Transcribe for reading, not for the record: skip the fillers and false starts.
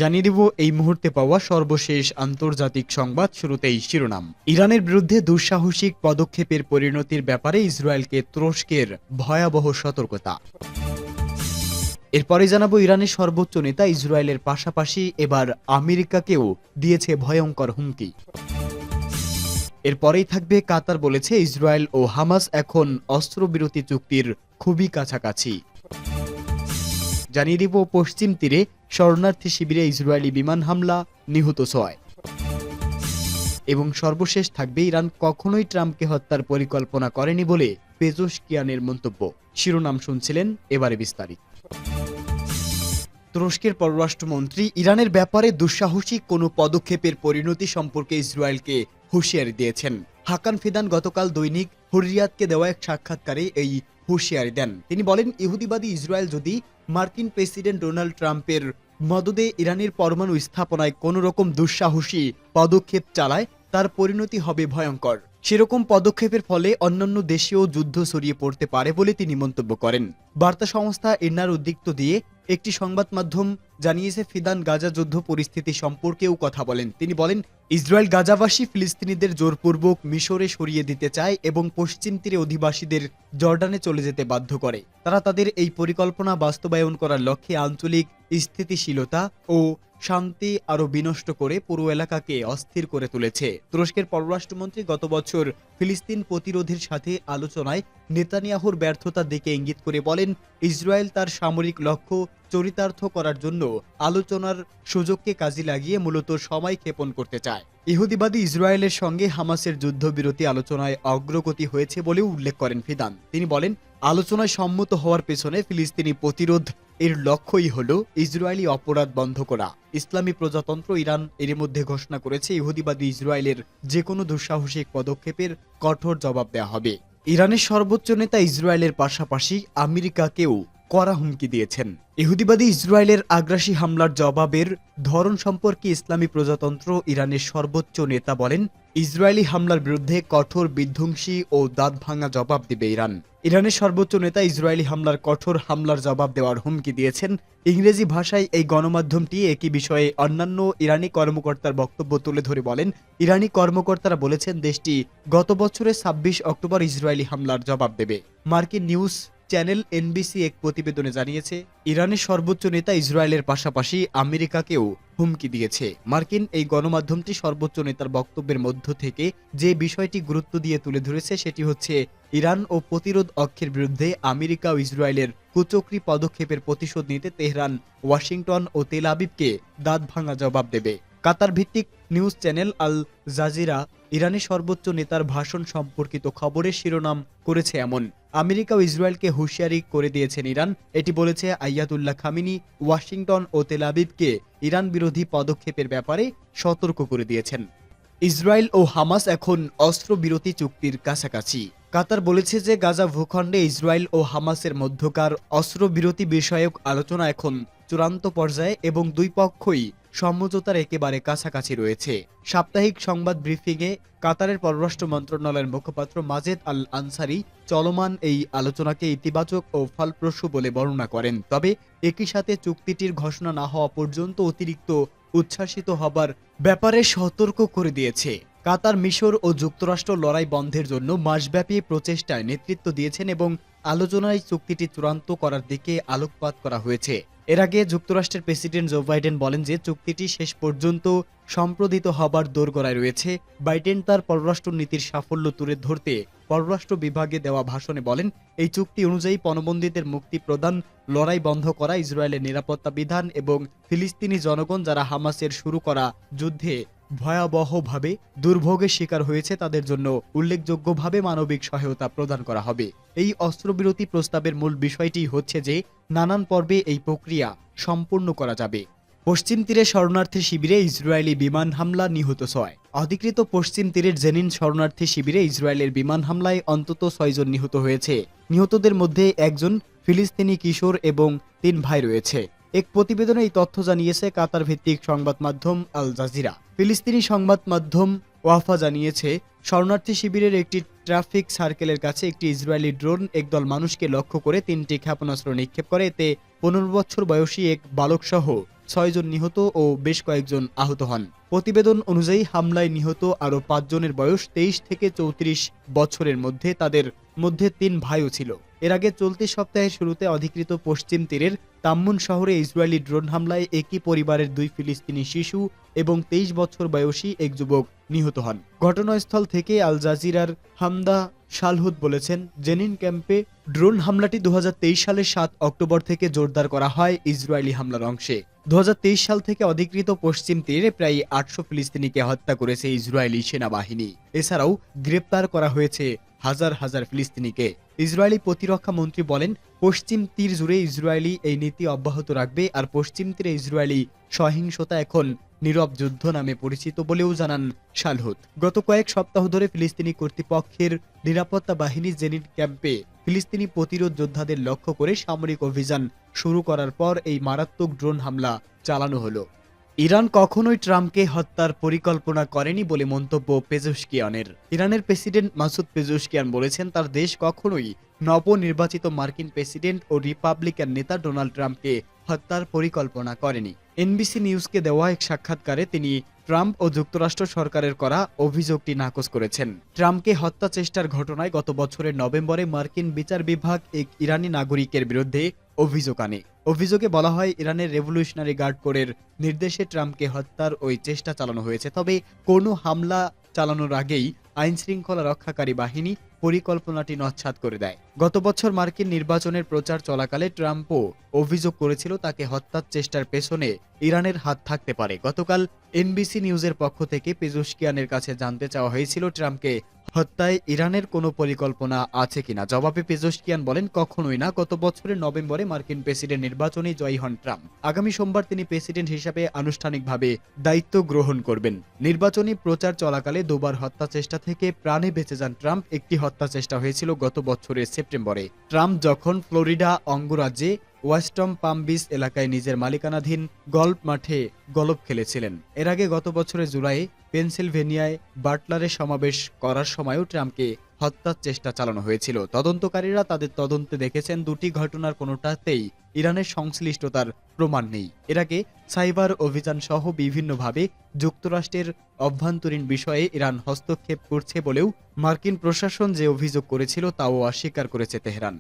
জানিয়ে দিব এই মুহূর্তে পাওয়া সর্বশেষ আন্তর্জাতিক সংবাদ। শুরুতেই শিরোনাম। ইরানের বিরুদ্ধে দুঃসাহসিক পদক্ষেপের পরিণতির ব্যাপারে ইসরায়েলকে তুরস্কের ভয়াবহ সতর্কতা। এরপরে জানাবো ইরানের সর্বোচ্চ নেতা ইসরায়েলের পাশাপাশি এবার আমেরিকাকেও দিয়েছে ভয়ঙ্কর হুমকি। এরপরেই থাকবে কাতার বলেছে ইসরায়েল ও হামাস এখন অস্ত্রবিরতি চুক্তির খুবই কাছাকাছি। জানিয়ে দিব পশ্চিম তীরে শরণার্থী শিবিরে ইসরায়েলি বিমান হামলা, নিহত ৬। এবং সর্বশেষ থাকবে ইরান কখনোই ট্রাম্পকে হত্যার পরিকল্পনা করেনি বলে পেজোশকিয়ানের মন্তব্য। শিরোনাম শুনছিলেন, এবারে বিস্তারিত। তুরস্কের পররাষ্ট্রমন্ত্রী ইরানের ব্যাপারে দুঃসাহসিক কোনো পদক্ষেপের পরিণতি সম্পর্কে ইসরায়েলকে হুঁশিয়ারি দিয়েছেন। হাকান ফিদান গতকাল দৈনিক হুররিয়াতকে দেওয়া এক সাক্ষাৎকারে এই হুঁশিয়ারি দেন। তিনি বলেন, ইহুদিবাদী ইসরায়েল যদি মার্কিন প্রেসিডেন্ট ডোনাল্ড ট্রাম্পের মদদে ইরানের পরমাণু স্থাপনায় কোনো রকম দুঃসাহসী পদক্ষেপ চালায়, তার পরিণতি হবে ভয়ঙ্কর। সেরকম পদক্ষেপের ফলে অন্যান্য দেশেও যুদ্ধ ছড়িয়ে পড়তে পারে বলে তিনি মন্তব্য করেন। বার্তা সংস্থা এনার উদ্দিক্ত দিয়ে একটি সংবাদ মাধ্যম জানিয়েছে, ফিদান গাজা যুদ্ধ পরিস্থিতি সম্পর্কেও কথা বলেন। তিনি বলেন, ইসরায়েল গাজাবাসী ফিলিস্তিনিদের জোরপূর্বক মিশরে সরিয়ে দিতে চায় এবং পশ্চিম তীরে অধিবাসীদের জর্ডানে চলে যেতে বাধ্য করে। তারা তাদের এই পরিকল্পনা বাস্তবায়ন করার লক্ষ্যে আঞ্চলিক স্থিতিশীলতা ও শান্তি আরও বিনষ্ট করে পুরো এলাকাকে অস্থির করে তুলেছে। তুরস্কের পররাষ্ট্রমন্ত্রী গত বছর ফিলিস্তিন প্রতিরোধের সাথে আলোচনায় নেতানিয়াহুর ব্যর্থতার দিকে ইঙ্গিত করে বলেন, ইসরায়েল তার সামরিক লক্ষ্য চরিতার্থ করার জন্য আলোচনার সুযোগকে কাজে লাগিয়ে মূলত সময় ক্ষেপণ করতে চায়। ইহুদিবাদী ইসরায়েলের সঙ্গে হামাসের যুদ্ধবিরতি আলোচনায় অগ্রগতি হয়েছে বলেও উল্লেখ করেন ফিদান। তিনি বলেন, আলোচনায় সম্মত হওয়ার পেছনে ফিলিস্তিনি প্রতিরোধ এর লক্ষ্যই হল ইসরায়েলি অপরাধ বন্ধ করা। ইসলামী প্রজাতন্ত্র ইরান এর মধ্যে ঘোষণা করেছে, ইহুদিবাদী ইসরায়েলের যে কোনো দুঃসাহসিক পদক্ষেপের কঠোর জবাব দেওয়া হবে। ইরানের সর্বোচ্চ নেতা ইসরায়েলের পাশাপাশি আমেরিকাকেও কড়া হুমকি দিয়েছেন। ইহুদিবাদী ইসরায়েলের আগ্রাসী হামলার জবাবের ধরন সম্পর্কে ইসলামী প্রজাতন্ত্র ইরানের সর্বোচ্চ নেতা বলেন, ইসরায়েলি হামলার বিরুদ্ধে কঠোর বিধ্বংসী ও দাঁত ভাঙা জবাব দেবে ইরান। ইরানের সর্বোচ্চ নেতা ইসরায়েলি কঠোর হামলার জবাব দেওয়ার হুমকি দিয়েছেন। ইংরেজি ভাষায় এই গণমাধ্যমটি একই বিষয়ে অন্যান্য ইরানি কর্মকর্তার বক্তব্য তুলে ধরে বলেন, ইরানি কর্মকর্তারা বলেছেন, দেশটি গত বছরের ২৬ অক্টোবর ইসরায়েলি হামলার জবাব দেবে। মার্কিন নিউজ চ্যানেল এনবিসি এক প্রতিবেদনে জানিয়েছে, ইরানের সর্বোচ্চ নেতা ইসরায়েলের পাশাপাশি আমেরিকাকেও হুমকি দিয়েছে। মার্কিন এই গণমাধ্যমটি সর্বোচ্চ নেতার বক্তব্যের মধ্য থেকে যে বিষয়টি গুরুত্ব দিয়ে তুলে ধরেছে সেটি হচ্ছে, ইরান ও প্রতিরোধ অক্ষের বিরুদ্ধে আমেরিকা ও ইসরায়েলের কুচক্রী পদক্ষেপের প্রতিশোধ নিতে তেহরান, ওয়াশিংটন ও তেল আবিবকে দাঁত ভাঙা জবাব দেবে। কাতার ভিত্তিক নিউজ চ্যানেল আল জাজিরা ইরানের সর্বোচ্চ নেতার ভাষণ সম্পর্কিত খবরের শিরোনাম করেছে এমন, আমেরিকা ও ইসরায়েলকে হুঁশিয়ারি করে দিয়েছেন ইরান। এটি বলেছে, আয়াতুল্লাহ খামিনি ওয়াশিংটন ও তেল আবিবকে ইরান বিরোধী পদক্ষেপের ব্যাপারে সতর্ক করে দিয়েছেন। ইসরায়েল ও হামাস এখন অস্ত্রবিরতি চুক্তির কাছাকাছি। কাতার বলেছে যে গাজা ভূখণ্ডে ইসরায়েল ও হামাসের মধ্যকার অস্ত্রবিরতি বিষয়ক আলোচনা এখন চূড়ান্ত পর্যায়ে এবং দুই পক্ষই সমঝোতার একেবারে কাছাকাছি রয়েছে। সাপ্তাহিক সংবাদ ব্রিফিংয়ে কাতারের পররাষ্ট্র মন্ত্রণালয়ের মুখপাত্র মাজেদ আল আনসারি চলমান এই আলোচনাকে ইতিবাচক ও ফলপ্রসূ বলে বর্ণনা করেন। তবে একই সাথে চুক্তিটির ঘোষণা না হওয়া পর্যন্ত অতিরিক্ত উচ্ছ্বাসিত হবার ব্যাপারে সতর্ক করে দিয়েছে। কাতার, মিশর ও যুক্তরাষ্ট্র লড়াই বন্ধের জন্য মাসব্যাপী প্রচেষ্টায় নেতৃত্ব দিয়েছেন এবং আলোচনায় চুক্তিটি চূড়ান্ত করার দিকে আলোকপাত করা হয়েছে। এর আগে যুক্তরাষ্ট্রের প্রেসিডেন্ট জো বাইডেন বলেন যে চুক্তিটি শেষ পর্যন্ত সম্পাদিত হবার দোরগোড়ায় রয়েছে। বাইডেন তার পররাষ্ট্র নীতির সাফল্য তুলে ধরতে পররাষ্ট্র বিভাগে দেওয়া ভাষণে বলেন, এই চুক্তি অনুযায়ী পণবন্দীদের মুক্তি প্রদান, লড়াই বন্ধ করা, ইসরায়েলের নিরাপত্তা বিধান এবং ফিলিস্তিনি জনগণ যারা হামাসের শুরু করা যুদ্ধে ভয়াবহভাবে দুর্ভোগের শিকার হয়েছে তাদের জন্য উল্লেখযোগ্যভাবে মানবিক সহায়তা প্রদান করা হবে। এই অস্ত্রবিরতি প্রস্তাবের মূল বিষয়টি হচ্ছে যে নানান পর্বে এই প্রক্রিয়া সম্পূর্ণ করা যাবে। পশ্চিম তীরে শরণার্থী শিবিরে ইসরায়েলি বিমান হামলা, নিহত ৬। অধিকৃত পশ্চিম তীরের জেনিন শরণার্থী শিবিরে ইসরায়েলের বিমান হামলায় অন্তত ৬ জন নিহত হয়েছে। নিহতদের মধ্যে একজন ফিলিস্তিনি কিশোর এবং ৩ ভাই রয়েছে। এক প্রতিবেদনে এই তথ্য জানিয়েছে কাতার ভিত্তিক সংবাদ মাধ্যম আল জাজিরা। ফিলিস্তিনি সংবাদ মাধ্যম ওয়াফা জানিয়েছে, শরণার্থী শিবিরের একটি ট্রাফিক সার্কেলের কাছে একটি ইসরায়েলি ড্রোন একদল মানুষকে লক্ষ্য করে 3টি ক্ষেপণাস্ত্র নিক্ষেপ করে। এতে 15 বছর বয়সী এক বালকসহ 6 জন নিহত ও বেশ কয়েকজন আহত হন। প্রতিবেদন অনুযায়ী হামলায় নিহত আরও 5 জনের বয়স 23 থেকে 34 বছরের মধ্যে, তাদের মধ্যে 3 ভাইও ছিল। এর আগে চলতি সপ্তাহের শুরুতে অধিকৃত পশ্চিম তীরের তাম্মুন শহরে ইসরায়েলি ড্রোন হামলায় একই পরিবারের 2 ফিলিস্তিনি শিশু এবং 23 বছর বয়সী এক যুবক নিহত হন। ঘটনাস্থল থেকে আল জাজিরার হামদা শালহুদ বলেছেন, জেনিন ক্যাম্পে ড্রোন হামলাটি 2023 সালের 7 অক্টোবর থেকে জোরদার করা হয় ইসরায়েলি হামলার অংশে। 2023 সাল থেকে অধিকৃত পশ্চিম তীরে প্রায় 800 ফিলিস্তিনিকে হত্যা করেছে ইসরায়েলি সেনাবাহিনী। এছাড়াও গ্রেপ্তার করা হয়েছে হাজার হাজার ফিলিস্তিনিকে। ইসরায়েলি প্রতিরক্ষা মন্ত্রী বলেন, পশ্চিম তীর জুড়ে ইসরায়েলি এই নীতি অব্যাহত রাখবে, আর পশ্চিম তীরে ইসরায়েলি সহিংসতা এখন নীরব যুদ্ধ নামে পরিচিত বলেও জানান শালহুদ। গত কয়েক সপ্তাহ ধরে ফিলিস্তিনি কর্তৃপক্ষের নিরাপত্তা বাহিনী জেনিন ক্যাম্পে ফিলিস্তিনি প্রতিরোধ যোদ্ধাদের লক্ষ্য করে সামরিক অভিযান শুরু করার পর এই মারাত্মক ড্রোন হামলা চালানো হলো। ইরান কখনোই ট্রাম্পকে হত্যার পরিকল্পনা করেনি বলে মন্তব্য পেজেশকিয়ানের। ইরানের প্রেসিডেন্ট মাসুদ পেজেশকিয়ান বলেছেন, তার দেশ কখনোই নবনির্বাচিত মার্কিন প্রেসিডেন্ট ও রিপাবলিকান নেতা ডোনাল্ড ট্রাম্পকে হত্যার পরিকল্পনা করেনি। এনবিসি নিউজকে দেওয়া এক সাক্ষাৎকারে তিনি ট্রাম্প ও যুক্তরাষ্ট্র সরকারের করা অভিযোগটি নাকচ করেছেন। ট্রাম্পকে হত্যা চেষ্টার ঘটনায় গত বছরের নভেম্বরে মার্কিন বিচার বিভাগ এক ইরানি নাগরিকের বিরুদ্ধে অভিযোগ আনে। অভিযোগে বলা হয়, ইরানের রেভলিউশনারি গার্ড কোরের নির্দেশে ট্রাম্পকে হত্যার ওই চেষ্টা চালানো হয়েছে। তবে কোনো হামলা চালানোর আগেই আইনশৃঙ্খলা রক্ষাকারী বাহিনী পরিকল্পনাটি নস্যাৎ করে দেয়। গত বছর মার্কিন নির্বাচনের প্রচার চলাকালে ট্রাম্পও অভিযোগ করেছিল তাকে হত্যার চেষ্টার পেছনে ইরানের হাত থাকতে পারে। গতকাল এনবিসি নিউজের পক্ষ থেকে পেজেশকিয়ানের কাছে জানতে চাওয়া হয়েছিল ট্রাম্পকে হত্যায় ইরানের কোনো পরিকল্পনা আছে কিনা। জবাবে পেজেশকিয়ান বলেন, কখনোই না। গত বছরের নভেম্বরে মার্কিন প্রেসিডেন্ট নির্বাচনে জয়ী হন ট্রাম্প। আগামী সোমবার তিনি প্রেসিডেন্ট হিসেবে আনুষ্ঠানিকভাবে দায়িত্ব গ্রহণ করবেন। নির্বাচনী প্রচার চলাকালে দুবার হত্যা চেষ্টা থেকে প্রাণে বেঁচে যান ট্রাম্প। একটি হত্যা চেষ্টা হয়েছিল গত বছরের সেপ্টেম্বরে। ট্রাম্প যখন ফ্লোরিডা অঙ্গরাজ্যে ওয়েস্টম পাম বিচ এলাকায় নিজের মালিকানাধীন গল্ফ মাঠে গলফ খেলেছিলেন। এর আগে গত বছরের জুলাইয়ে পেনসিলভেনিয়ায় বাটলারে সমাবেশ করার সময়ও ট্রাম্পকে হত্যার চেষ্টা চালানো হয়েছিল। তদন্তকারীরা তাদের তদন্তে দেখেছেন, দুটি ঘটনার কোনোটাতেই ইরানের সংশ্লিষ্টতার প্রমাণ নেই। এর আগে সাইবার অভিযান সহ বিভিন্নভাবে যুক্তরাষ্ট্রের অভ্যন্তরীণ বিষয়ে ইরান হস্তক্ষেপ করছে বলেও মার্কিন প্রশাসন যে অভিযোগ করেছিল তাও অস্বীকার করেছে তেহরান।